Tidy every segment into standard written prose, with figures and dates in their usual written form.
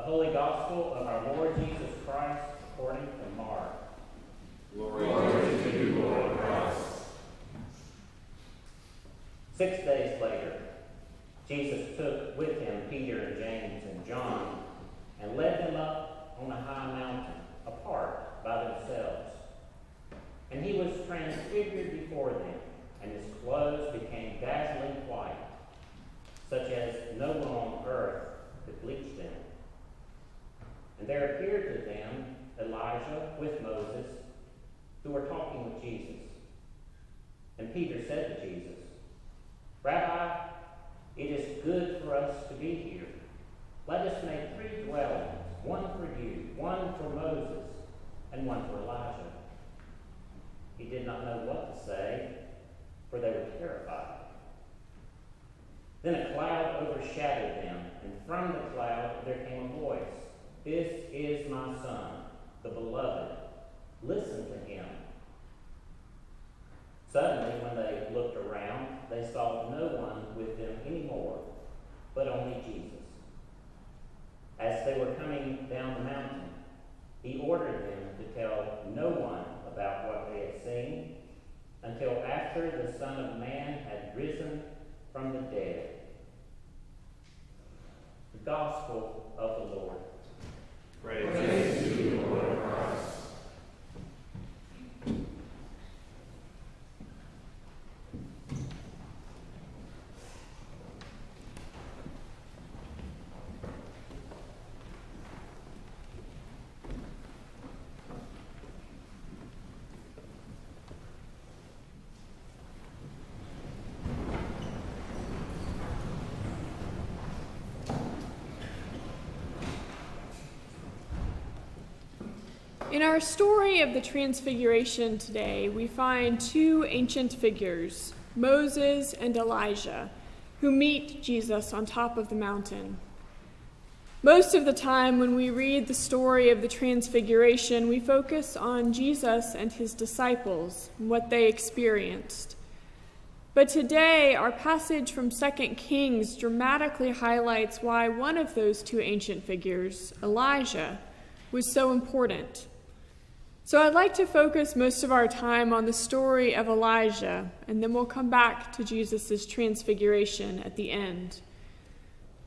Holy Gospel of our Lord Jesus Christ according to Mark. Glory to you, Lord Christ. 6 days later, Jesus took with him Peter and James and John and led them up on a high mountain, apart by themselves. And he was transfigured before them, and his clothes became dazzling white, such as no one on earth could bleach them. And there appeared to them Elijah with Moses, who were talking with Jesus. And Peter said to Jesus, "Rabbi, it is good for us to be here. Let us make 3 dwellings, one for you, one for Moses, and one for Elijah." He did not know what to say, for they were terrified. Then a cloud overshadowed them, and from the cloud there came a voice, "This is my Son, the Beloved. Listen to him." Suddenly, when they looked around, they saw no one with them anymore, but only Jesus. As they were coming down the mountain, he ordered them to tell no one about what they had seen until after the Son of Man had risen from the dead. The Gospel of the Lord. Praise to you, Lord Christ. In our story of the Transfiguration today, we find 2 ancient figures, Moses and Elijah, who meet Jesus on top of the mountain. Most of the time when we read the story of the Transfiguration, we focus on Jesus and his disciples and what they experienced. But today, our passage from 2 Kings dramatically highlights why one of those 2 ancient figures, Elijah, was so important. So I'd like to focus most of our time on the story of Elijah, and then we'll come back to Jesus' transfiguration at the end.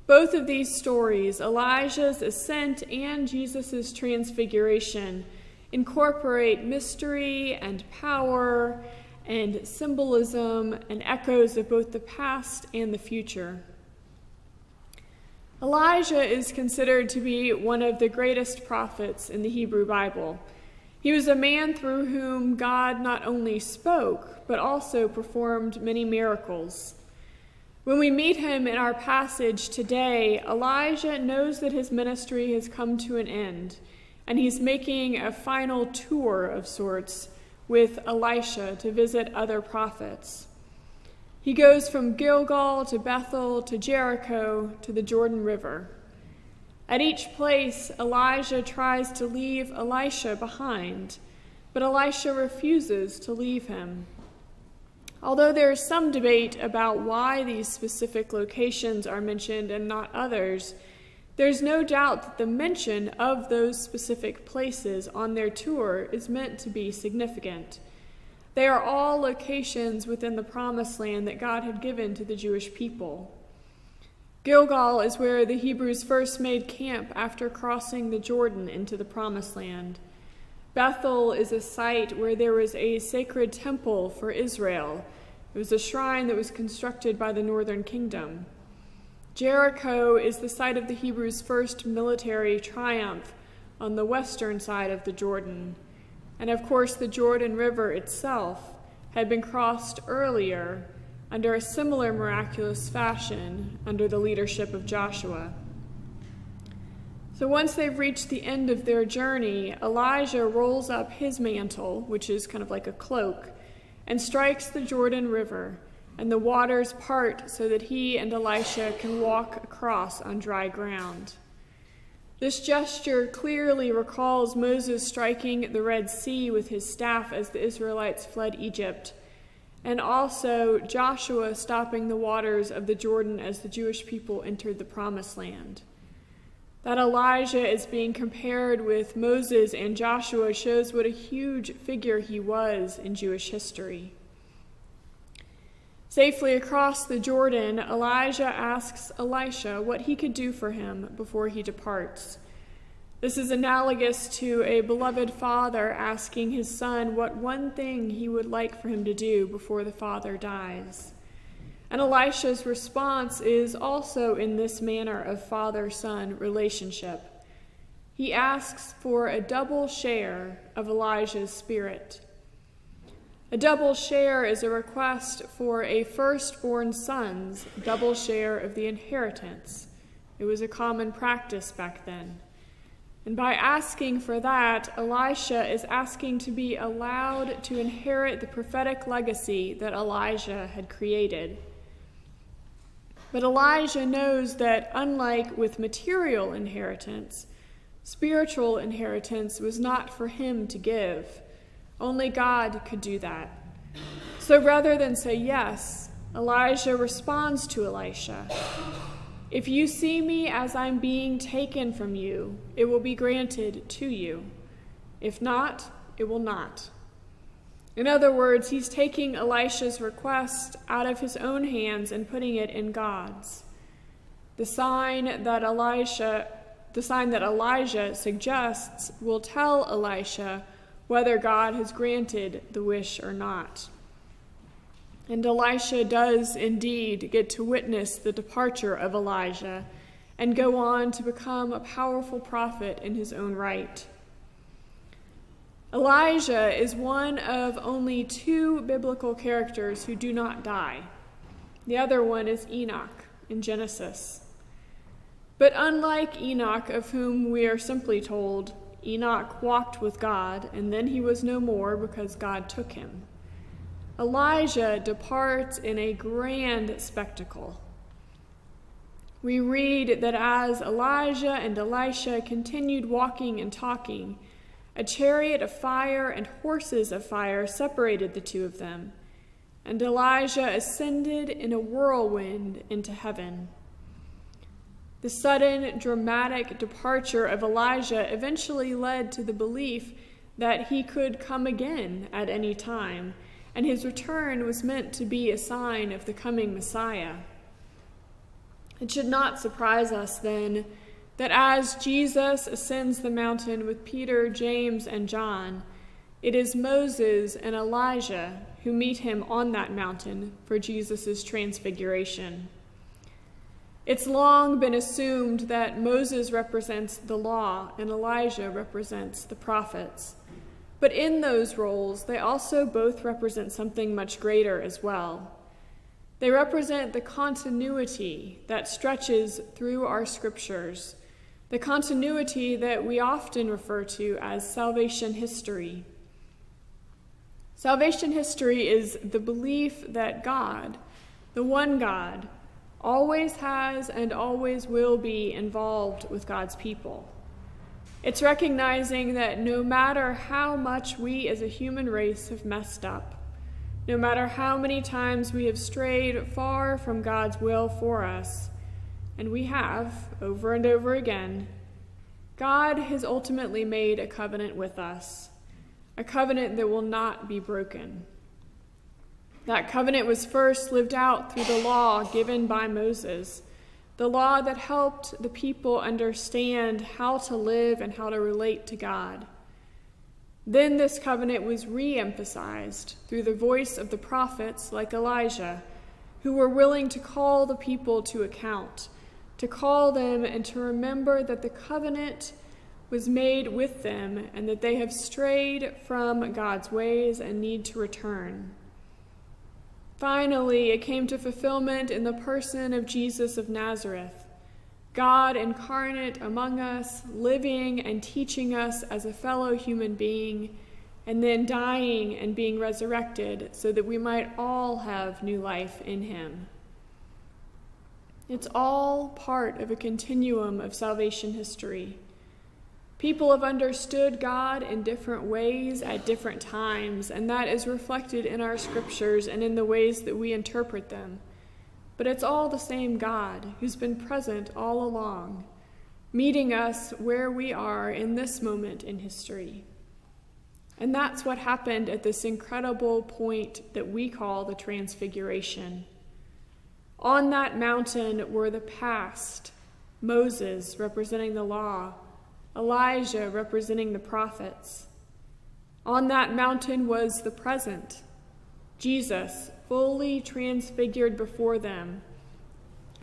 Both of these stories, Elijah's ascent and Jesus' transfiguration, incorporate mystery and power and symbolism and echoes of both the past and the future. Elijah is considered to be one of the greatest prophets in the Hebrew Bible. He was a man through whom God not only spoke, but also performed many miracles. When we meet him in our passage today, Elijah knows that his ministry has come to an end, and he's making a final tour of sorts with Elisha to visit other prophets. He goes from Gilgal to Bethel to Jericho to the Jordan River. At each place, Elijah tries to leave Elisha behind, but Elisha refuses to leave him. Although there is some debate about why these specific locations are mentioned and not others, there's no doubt that the mention of those specific places on their tour is meant to be significant. They are all locations within the promised land that God had given to the Jewish people. Gilgal is where the Hebrews first made camp after crossing the Jordan into the Promised Land. Bethel is a site where there was a sacred temple for Israel. It was a shrine that was constructed by the northern kingdom. Jericho is the site of the Hebrews' first military triumph on the western side of the Jordan. And of course, the Jordan River itself had been crossed earlier under a similar miraculous fashion under the leadership of Joshua. So once they've reached the end of their journey, Elijah rolls up his mantle, which is kind of like a cloak, and strikes the Jordan River, and the waters part so that he and Elisha can walk across on dry ground. This gesture clearly recalls Moses striking the Red Sea with his staff as the Israelites fled Egypt, and also Joshua stopping the waters of the Jordan as the Jewish people entered the Promised Land. That Elijah is being compared with Moses and Joshua shows what a huge figure he was in Jewish history. Safely across the Jordan, Elijah asks Elisha what he could do for him before he departs. This is analogous to a beloved father asking his son what one thing he would like for him to do before the father dies. And Elisha's response is also in this manner of father-son relationship. He asks for a double share of Elijah's spirit. A double share is a request for a firstborn son's double share of the inheritance. It was a common practice back then. And by asking for that, Elisha is asking to be allowed to inherit the prophetic legacy that Elijah had created. But Elijah knows that unlike with material inheritance, spiritual inheritance was not for him to give. Only God could do that. So rather than say yes, Elijah responds to Elisha. If you see me as I'm being taken from you, it will be granted to you. If not, it will not. In other words, he's taking Elisha's request out of his own hands and putting it in God's. The sign that Elijah suggests will tell Elisha whether God has granted the wish or not. And Elisha does indeed get to witness the departure of Elijah and go on to become a powerful prophet in his own right. Elijah is one of only 2 biblical characters who do not die. The other one is Enoch in Genesis. But unlike Enoch, of whom we are simply told, Enoch walked with God, and then he was no more because God took him, Elijah departs in a grand spectacle. We read that as Elijah and Elisha continued walking and talking, a chariot of fire and horses of fire separated the two of them, and Elijah ascended in a whirlwind into heaven. The sudden, dramatic departure of Elijah eventually led to the belief that he could come again at any time, and his return was meant to be a sign of the coming Messiah. It should not surprise us, then, that as Jesus ascends the mountain with Peter, James, and John, it is Moses and Elijah who meet him on that mountain for Jesus' transfiguration. It's long been assumed that Moses represents the law and Elijah represents the prophets. But in those roles, they also both represent something much greater as well. They represent the continuity that stretches through our scriptures, the continuity that we often refer to as salvation history. Salvation history is the belief that God, the one God, always has and always will be involved with God's people. It's recognizing that no matter how much we as a human race have messed up, no matter how many times we have strayed far from God's will for us, and we have, over and over again, God has ultimately made a covenant with us, a covenant that will not be broken. That covenant was first lived out through the law given by Moses, the law that helped the people understand how to live and how to relate to God. Then this covenant was re-emphasized through the voice of the prophets like Elijah, who were willing to call the people to account, to call them and to remember that the covenant was made with them and that they have strayed from God's ways and need to return. Finally, it came to fulfillment in the person of Jesus of Nazareth, God incarnate among us, living and teaching us as a fellow human being, and then dying and being resurrected so that we might all have new life in him. It's all part of a continuum of salvation history. People have understood God in different ways at different times, and that is reflected in our scriptures and in the ways that we interpret them. But it's all the same God who's been present all along, meeting us where we are in this moment in history. And that's what happened at this incredible point that we call the Transfiguration. On that mountain were the past, Moses representing the law, Elijah representing the prophets. On that mountain was the present, Jesus fully transfigured before them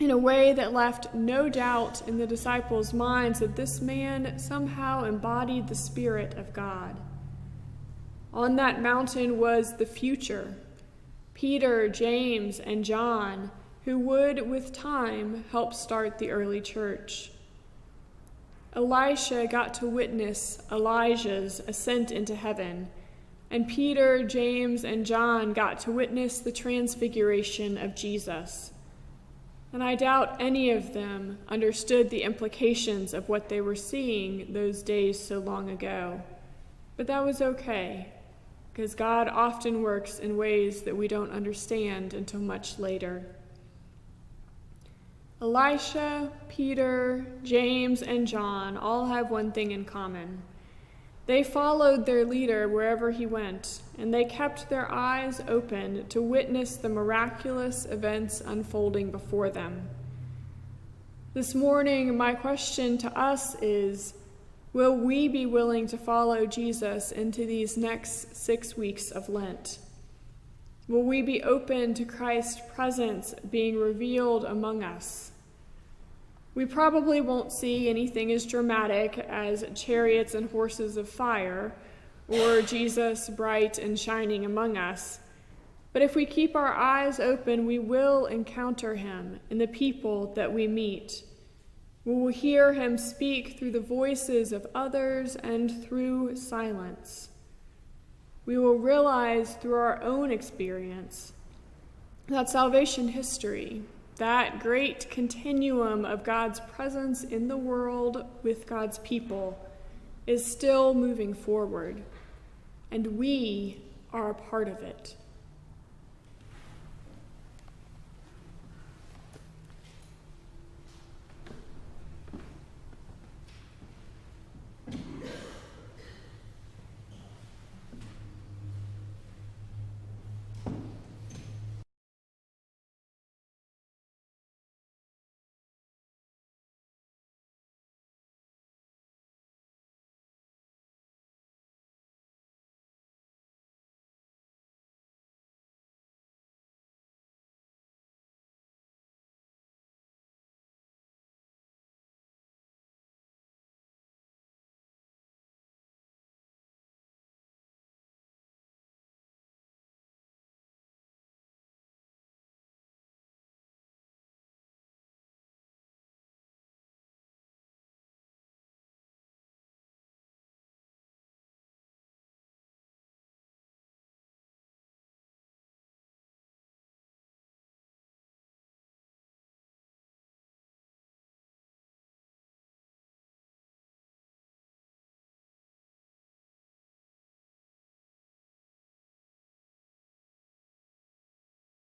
in a way that left no doubt in the disciples' minds that this man somehow embodied the Spirit of God. On that mountain was the future, Peter, James, and John, who would, with time, help start the early church. Elisha got to witness Elijah's ascent into heaven, and Peter, James, and John got to witness the transfiguration of Jesus. And I doubt any of them understood the implications of what they were seeing those days so long ago. But that was okay, because God often works in ways that we don't understand until much later. Elisha, Peter, James, and John all have one thing in common. They followed their leader wherever he went, and they kept their eyes open to witness the miraculous events unfolding before them. This morning, my question to us is, will we be willing to follow Jesus into these next 6 weeks of Lent? Will we be open to Christ's presence being revealed among us? We probably won't see anything as dramatic as chariots and horses of fire, or Jesus bright and shining among us. But if we keep our eyes open, we will encounter him in the people that we meet. We will hear him speak through the voices of others and through silence. We will realize through our own experience that salvation history, that great continuum of God's presence in the world with God's people, is still moving forward, and we are a part of it.